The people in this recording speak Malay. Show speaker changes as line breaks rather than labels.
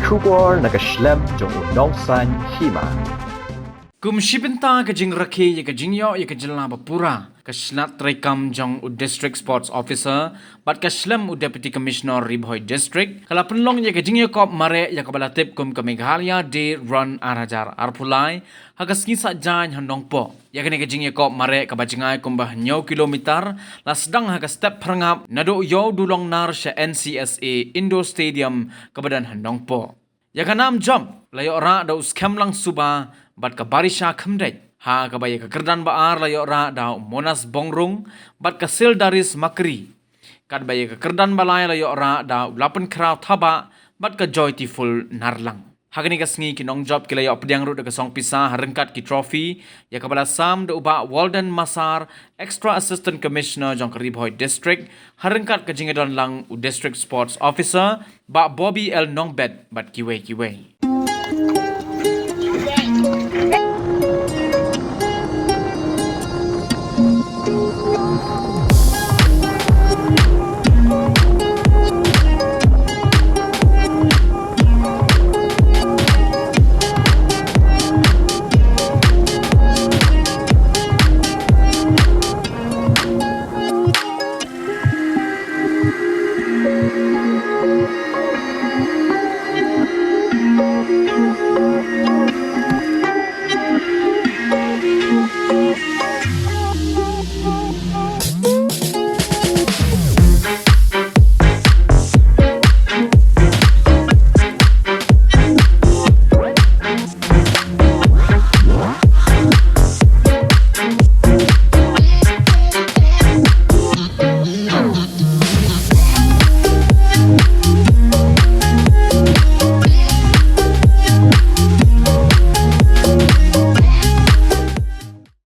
Shubor nakaslem jong udongsan Hima.
Kumshibenta ka jing rakhi ya ka jingyo ya ka jilna bapura ka snat trekam jong u district sports officer bat ka shlem u deputy commissioner ribhoi district kala penlong ya ka jingyo kop mare ya ka balatip kum ka Meghalaya de run arajar arpulai ha ka skisa jan handong po ya ka ni ka jingyo kop mare ka bajingai kum bah nyo kilometer la sedang ha ka step prangap nado yo dulong nar sha NCSA Indoor Stadium ka badan handong po ya ka nam jump layo ra da Skhemlang Suba bat ka Barisha Khymdeit ha ka baya ka kerdan baar layo ra da Monas Bongrung bat ka Sildaris Makri kad baya ka kerdan balai layo ra da Lapan Kraw Thaba bat ka Joyful Narlang hagani ka sngi kinong job kilayo pediang ru da ka song pisa harengkat ki trophy ya ka bala sam da uba Walden Masar extra assistant commissioner jong Ribhoi district harengkat ka jingadon lang u district sports officer ba Bobby L Nongbet bat kiwe